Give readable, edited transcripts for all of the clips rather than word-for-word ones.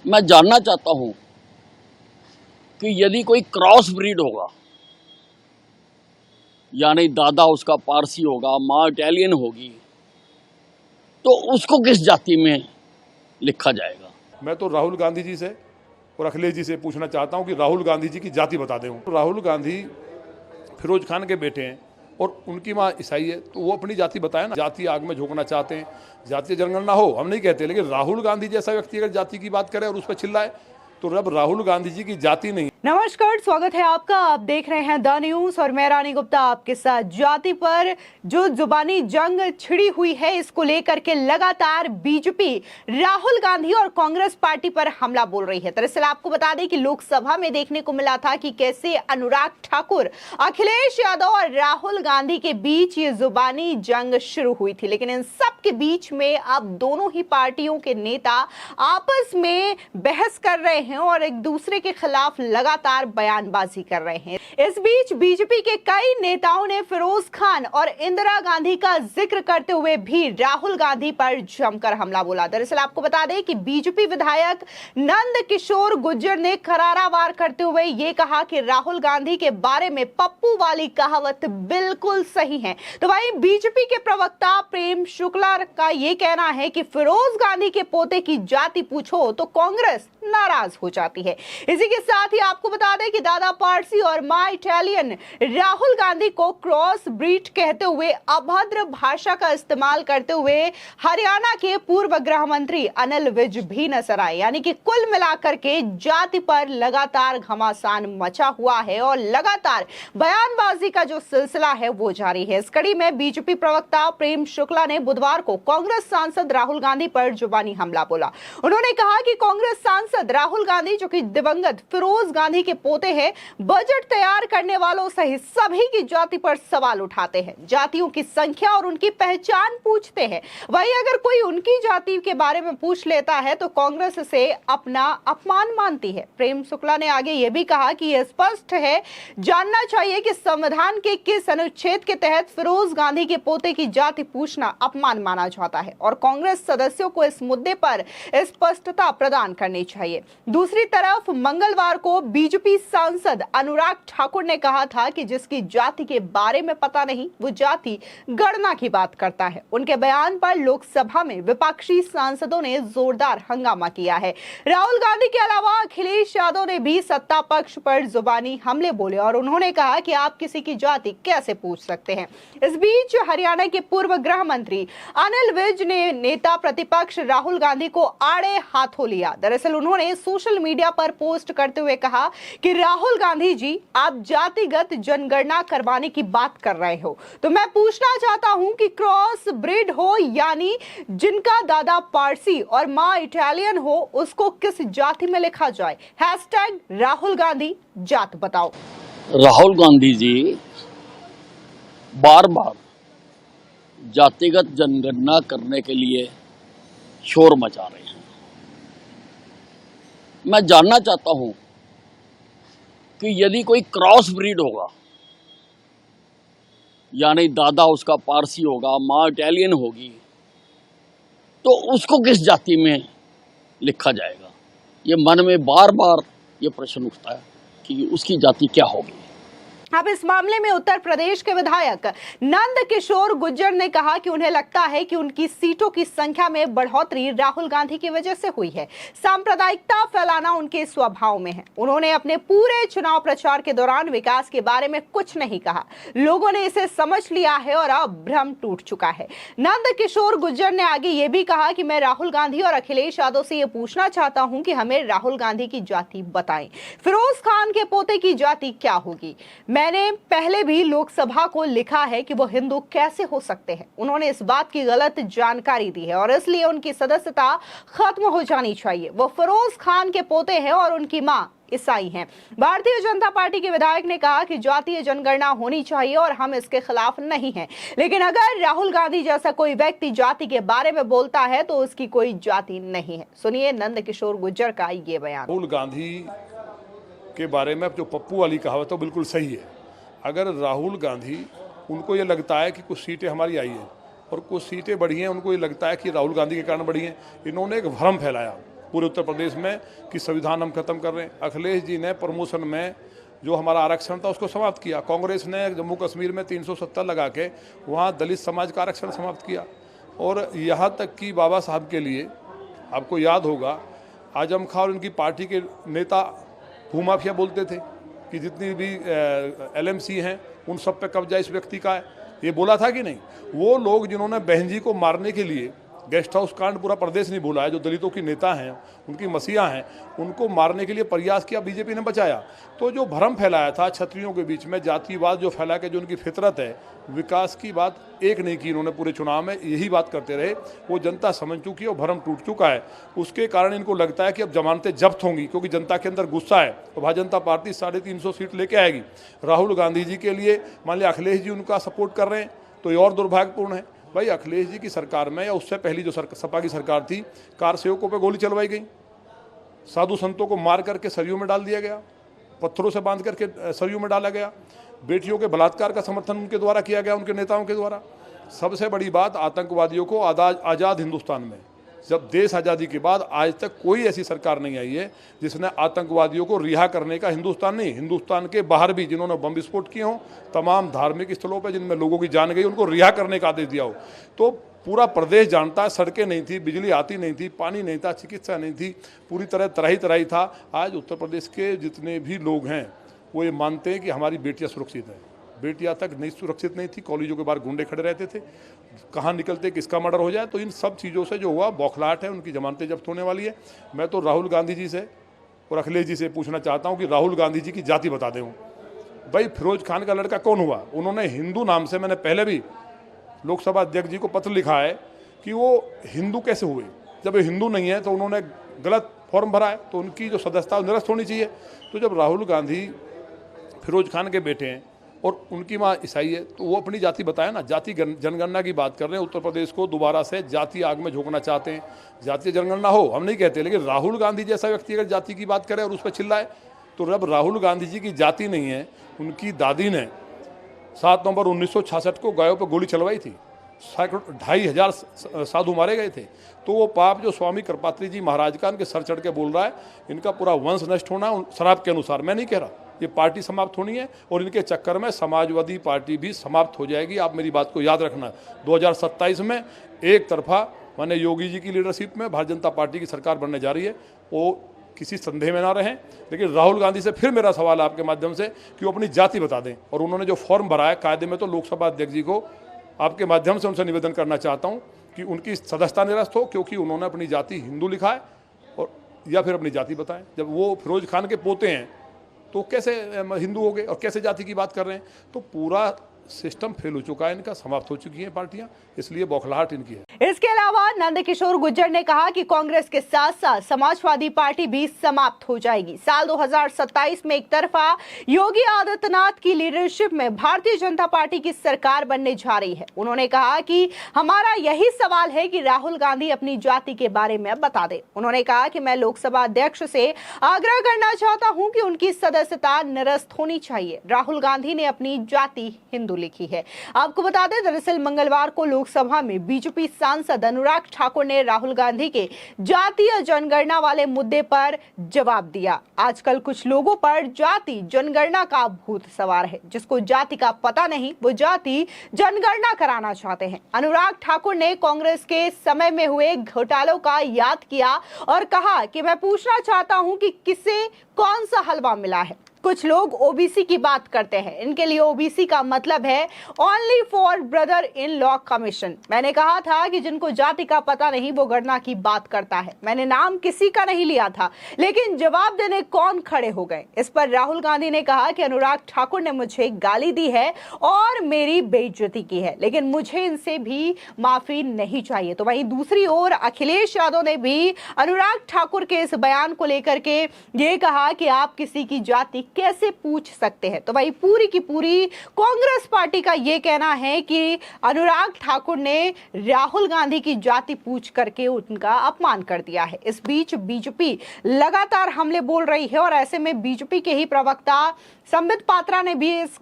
मैं जानना चाहता हूं कि यदि कोई क्रॉस ब्रीड होगा, यानी दादा उसका पारसी होगा, माँ इटालियन होगी, तो उसको किस जाति में लिखा जाएगा? मैं तो राहुल गांधी जी से और अखिलेश जी से पूछना चाहता हूं कि राहुल गांधी जी की जाति बता दें। राहुल गांधी फिरोज खान के बेटे हैं और उनकी माँ ईसाई है, तो वो अपनी जाति बताए ना। जाति आग में झोंकना चाहते हैं, जातीय जनगणना हो, हम नहीं कहते, लेकिन राहुल गांधी जैसा व्यक्ति अगर जाति की बात करे और उस पर चिल्लाए तो अब राहुल गांधी जी की जाति नहीं। नमस्कार, स्वागत है आपका। आप देख रहे हैं द न्यूज और मैं रानी गुप्ता आपके साथ। जाति पर जो जुबानी जंग छिड़ी हुई है, इसको लेकर के लगातार बीजेपी राहुल गांधी और कांग्रेस पार्टी पर हमला बोल रही है। दरअसल आपको बता दें कि लोकसभा में देखने को मिला था कि कैसे अनुराग ठाकुर, अखिलेश यादव और राहुल गांधी के बीच ये जुबानी जंग शुरू हुई थी, लेकिन इन सब के बीच में अब दोनों ही पार्टियों के नेता आपस में बहस कर रहे हैं और एक दूसरे के खिलाफ लगातार बयानबाजी कर रहे हैं। इस बीच बीजेपी के कई नेताओं ने फिरोज खान और इंदिरा गांधी का जिक्र करते हुए भी राहुल गांधी पर जमकर हमला बोला। दरअसल आपको बता दें कि बीजेपी विधायक नंद किशोर गुर्जर ने करारा वार करते हुए ये कहा कि राहुल गांधी के बारे में पप्पू वाली कहावत बिल्कुल सही है। तो वहीं बीजेपी के प्रवक्ता प्रेम शुक्ला का यह कहना है कि फिरोज गांधी के पोते की जाति पूछो तो कांग्रेस नाराज हो जाती है। इसी के साथ ही आपको बता दें कि दादा पारसी और मां इटालियन राहुल गांधी को क्रॉस ब्रीड कहते हुए अभद्र भाषा का इस्तेमाल करते हुए हरियाणा के पूर्व गृह मंत्री अनिल विज भी नजर आए। यानी कि कुल मिलाकर के जाति पर लगातार घमासान मचा हुआ है और लगातार बयानबाजी का जो सिलसिला है वो जारी है। इस कड़ी में बीजेपी प्रवक्ता प्रेम शुक्ला ने बुधवार को कांग्रेस सांसद राहुल गांधी पर जुबानी हमला बोला। उन्होंने कहा कि कांग्रेस सांसद राहुल गांधी, जो कि दिवंगत फिरोज गांधी के पोते हैं, बजट तैयार करने वालों सहित सभी की जाति पर सवाल उठाते हैं, जातियों की संख्या और उनकी पहचान पूछते हैं। वहीं अगर कोई उनकी जाति के बारे में पूछ लेता है तो कांग्रेस इसे अपना अपमान मानती है। प्रेम शुक्ला ने आगे यह भी कहा कि यह स्पष्ट है, जानना चाहिए कि संविधान के किस अनुच्छेद के तहत फिरोज गांधी के पोते की जाति पूछना अपमान माना जाता है और कांग्रेस सदस्यों को इस मुद्दे पर स्पष्टता प्रदान करनी चाहिए। दूसरी तरफ मंगलवार को बीजेपी सांसद अनुराग ठाकुर ने कहा था कि जिसकी जाति के बारे में पता नहीं वो जाति गणना की बात करता है। उनके बयान पर लोकसभा में विपक्षी सांसदों ने जोरदार हंगामा किया है। राहुल गांधी के अलावा अखिलेश यादव ने भी सत्ता पक्ष पर जुबानी हमले बोले और उन्होंने कहा कि आप किसी की जाति कैसे पूछ सकते हैं। इस बीच हरियाणा के पूर्व गृह मंत्री अनिल विज ने नेता प्रतिपक्ष राहुल गांधी को आड़े हाथों लिया। दरअसल उन्होंने सोशल मीडिया पर पोस्ट करते हुए कहा कि राहुल गांधी जी, आप जातिगत जनगणना करवाने की बात कर रहे हो, तो मैं पूछना चाहता हूं कि क्रॉस ब्रीड हो, यानी जिनका दादा पारसी और मां इटालियन हो, उसको किस जाति में लिखा जाए। हैशटैग राहुल गांधी जात बताओ। राहुल गांधी जी बार बार जातिगत जनगणना करने के लिए शोर मचा रहे हैं। मैं जानना चाहता हूं कि यदि कोई क्रॉस ब्रीड होगा, यानी दादा उसका पारसी होगा, माँ इटालियन होगी, तो उसको किस जाति में लिखा जाएगा? ये मन में बार बार ये प्रश्न उठता है कि उसकी जाति क्या होगी। अब इस मामले में उत्तर प्रदेश के विधायक नंद किशोर गुर्जर ने कहा कि उन्हें लगता है कि उनकी सीटों की संख्या में बढ़ोतरी राहुल गांधी की वजह से हुई है। सांप्रदायिकता फैलाना उनके स्वभाव में है। उन्होंने अपने पूरे चुनाव प्रचार के दौरान विकास के बारे में कुछ नहीं कहा। लोगों ने इसे समझ लिया है और अब भ्रम टूट चुका है। नंद किशोर गुर्जर ने आगे ये भी कहा कि मैं राहुल गांधी और अखिलेश यादव से ये पूछना चाहता हूं कि हमें राहुल गांधी की जाति बताएं। फिरोज खान के पोते की जाति क्या होगी? मैंने पहले भी लोकसभा को लिखा है कि वो हिंदू कैसे हो सकते हैं। उन्होंने इस बात की गलत जानकारी दी है और इसलिए उनकी सदस्यता खत्म हो जानी चाहिए। वो फिरोज खान के पोते हैं और उनकी मां ईसाई हैं। भारतीय जनता पार्टी के विधायक ने कहा कि जातीय जनगणना होनी चाहिए और हम इसके खिलाफ नहीं हैं, लेकिन अगर राहुल गांधी जैसा कोई व्यक्ति जाति के बारे में बोलता है तो उसकी कोई जाति नहीं है। सुनिए नंद किशोर गुर्जर का ये बयान। राहुल गांधी के बारे में जो पप्पू वाली कहावत है बिल्कुल सही है। अगर राहुल गांधी, उनको ये लगता है कि कुछ सीटें हमारी आई हैं और कुछ सीटें बढ़ी हैं, उनको ये लगता है कि राहुल गांधी के कारण बढ़ी हैं, इन्होंने एक भ्रम फैलाया पूरे उत्तर प्रदेश में कि संविधान हम खत्म कर रहे हैं। अखिलेश जी ने प्रमोशन में जो हमारा आरक्षण था उसको समाप्त किया। कांग्रेस ने जम्मू कश्मीर में 370 लगा के वहाँ दलित समाज का आरक्षण समाप्त किया। और यहाँ तक कि बाबा साहब के लिए आपको याद होगा आजम खां और उनकी पार्टी के नेता भूमाफिया बोलते थे कि जितनी भी LMC हैं उन सब पे कब्जा इस व्यक्ति का है, ये बोला था कि नहीं। वो लोग जिन्होंने बहन जी को मारने के लिए गेस्ट हाउस कांड पूरा प्रदेश नहीं भूला है, जो दलितों की नेता हैं उनकी मसीहा हैं, उनको मारने के लिए प्रयास किया, बीजेपी ने बचाया। तो जो भ्रम फैलाया था क्षत्रियों के बीच में, जातिवाद जो फैला के जो उनकी फितरत है, विकास की बात एक नहीं की इन्होंने पूरे चुनाव में, यही बात करते रहे। वो जनता समझ चुकी है और भ्रम टूट चुका है। उसके कारण इनको लगता है कि अब जमानतें जब्त होंगी, क्योंकि जनता के अंदर गुस्सा है और भारतीय जनता पार्टी 350 सीट लेके आएगी। राहुल गांधी जी के लिए मान लिया अखिलेश जी उनका सपोर्ट कर रहे हैं तो ये और दुर्भाग्यपूर्ण है। भाई अखिलेश जी की सरकार में या उससे पहली जो सपा की सरकार थी, कार सेवकों पे गोली चलवाई गई, साधु संतों को मार करके सरयू में डाल दिया गया, पत्थरों से बांध करके सरयू में डाला गया, बेटियों के बलात्कार का समर्थन उनके द्वारा किया गया, उनके नेताओं के द्वारा। सबसे बड़ी बात, आतंकवादियों को आज़ाद हिंदुस्तान में, जब देश आज़ादी के बाद आज तक कोई ऐसी सरकार नहीं आई है जिसने आतंकवादियों को रिहा करने का, हिंदुस्तान नहीं हिंदुस्तान के बाहर भी जिन्होंने बम विस्फोट किए हों, तमाम धार्मिक स्थलों पर जिनमें लोगों की जान गई, उनको रिहा करने का आदेश दिया हो। तो पूरा प्रदेश जानता है, सड़कें नहीं थी, बिजली आती नहीं थी, पानी नहीं था, चिकित्सा नहीं थी, पूरी तरह तराही था। आज उत्तर प्रदेश के जितने भी लोग हैं वो ये मानते हैं कि हमारी बेटियाँ सुरक्षित हैं। बेटियाँ तक नहीं सुरक्षित नहीं थी, कॉलेजों के बाहर गुंडे खड़े रहते थे, कहाँ निकलते किसका मर्डर हो जाए। तो इन सब चीज़ों से जो हुआ बौखलाहट है, उनकी जमानतें जब्त होने वाली है। मैं तो राहुल गांधी जी से और अखिलेश जी से पूछना चाहता हूँ कि राहुल गांधी जी की जाति बता दें। भाई फिरोज खान का लड़का कौन हुआ? उन्होंने हिंदू नाम से, मैंने पहले भी लोकसभा अध्यक्ष जी को पत्र लिखा है कि वो हिंदू कैसे हुए। जब ये हिंदू नहीं है तो उन्होंने गलत फॉर्म भरा है, तो उनकी जो सदस्यता निरस्त होनी चाहिए। तो जब राहुल गांधी फिरोज खान के बेटे हैं और उनकी माँ ईसाई है तो वो अपनी जाति बताए ना। जाति जनगणना की बात कर रहे हैं, उत्तर प्रदेश को दोबारा से जाति आग में झोंकना चाहते हैं। जातीय जनगणना हो हम नहीं कहते, लेकिन राहुल गांधी जैसा व्यक्ति अगर जाति की बात करे और उस पर चिल्लाए, तो जब राहुल गांधी जी की जाति नहीं है, उनकी दादी ने 7 नवंबर 1966 को गायों पर गोली चलवाई थी, 2,500 साधु मारे गए थे। तो वो पाप जो स्वामी कृपात्री जी महाराज का इनके सर चढ़ के बोल रहा है, इनका पूरा वंश नष्ट होना शराब के अनुसार, मैं नहीं कह रहा, ये पार्टी समाप्त होनी है और इनके चक्कर में समाजवादी पार्टी भी समाप्त हो जाएगी। आप मेरी बात को याद रखना, 2027 में एक तरफा माने योगी जी की लीडरशिप में भारतीय जनता पार्टी की सरकार बनने जा रही है, वो किसी संदेह में ना रहें। लेकिन राहुल गांधी से फिर मेरा सवाल आपके माध्यम से कि वो अपनी जाति बता दें। और उन्होंने जो फॉर्म भरा है कायदे में, तो लोकसभा अध्यक्ष जी को आपके माध्यम से उनसे निवेदन करना चाहता हूं कि उनकी सदस्यता निरस्त हो, क्योंकि उन्होंने अपनी जाति हिंदू लिखा है, और या फिर अपनी जाति बताएं। जब वो फिरोज खान के पोते हैं तो कैसे हिंदू हो गए और कैसे जाति की बात कर रहे हैं? तो पूरा सिस्टम फेल हो चुका है इनका, समाप्त हो चुकी हैं पार्टियां, इसलिए बौखलाहट इनकी है। इसके अलावा नंदकिशोर गुर्जर ने कहा कि कांग्रेस के साथ साथ समाजवादी पार्टी भी समाप्त हो जाएगी। साल 2027 में एक तरफा योगी आदित्यनाथ की लीडरशिप में भारतीय जनता पार्टी की सरकार बनने जा रही है। उन्होंने कहा कि हमारा यही सवाल है कि राहुल गांधी अपनी जाति के बारे में बता दे। उन्होंने कहा कि मैं लोकसभा अध्यक्ष से आग्रह करना चाहता हूं कि उनकी सदस्यता निरस्त होनी चाहिए। राहुल गांधी ने अपनी जाति हिंदू लिखी है। आपको बता दें, दरअसल मंगलवार को लोकसभा में बीजेपी सांसद अनुराग ठाकुर ने राहुल गांधी के जातीय जनगणना वाले मुद्दे पर जवाब दिया। आजकल कुछ लोगों पर जाति जनगणना का भूत सवार है। जिसको जाति का पता नहीं वो जाति जनगणना कराना चाहते हैं। अनुराग ठाकुर ने कांग्रेस के समय में हुए घोटालों का याद किया और कहा कि मैं पूछना चाहता हूं कि किसे कौन सा हलवा मिला है। कुछ लोग ओबीसी की बात करते हैं, इनके लिए ओबीसी का मतलब है only for brother in law commission. मैंने कहा था कि जिनको जाति का पता नहीं वो गणना की बात करता है। मैंने नाम किसी का नहीं लिया था, लेकिन जवाब देने कौन खड़े हो गए। इस पर राहुल गांधी ने कहा कि अनुराग ठाकुर ने मुझे गाली दी है और मेरी बेइज्जती की है, लेकिन मुझे इनसे भी माफी नहीं चाहिए। तो वहीं दूसरी ओर अखिलेश यादव ने भी अनुराग ठाकुर के इस बयान को लेकर के ये कहा कि आप किसी की जाति कैसे पूछ सकते हैं। तो भाई पूरी की पूरी कांग्रेस पार्टी का यह कहना है कि अनुराग ठाकुर ने राहुल गांधी की जाति पूछ करके उनका अपमान कर दिया है। इस बीच बीजेपी लगातार हमले बोल रही है और ऐसे में बीजेपी के ही प्रवक्ता संबित पात्रा ने भी इस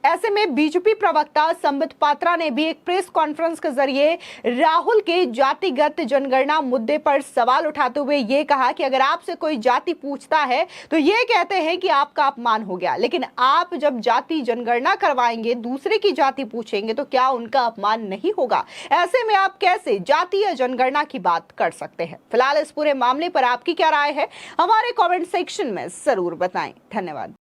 ऐसे में बीजेपी प्रवक्ता संबित पात्रा ने भी एक प्रेस कॉन्फ्रेंस के जरिए राहुल के जातिगत जनगणना मुद्दे पर सवाल उठाते हुए ये कहा कि अगर आपसे कोई जाति पूछता है तो ये कहते हैं कि आपका अपमान हो गया, लेकिन आप जब जाति जनगणना करवाएंगे, दूसरे की जाति पूछेंगे तो क्या उनका अपमान नहीं होगा? ऐसे में आप कैसे जातीय जनगणना की बात कर सकते हैं? फिलहाल इस पूरे मामले पर आपकी क्या राय है, हमारे कॉमेंट सेक्शन में जरूर बताएं। धन्यवाद।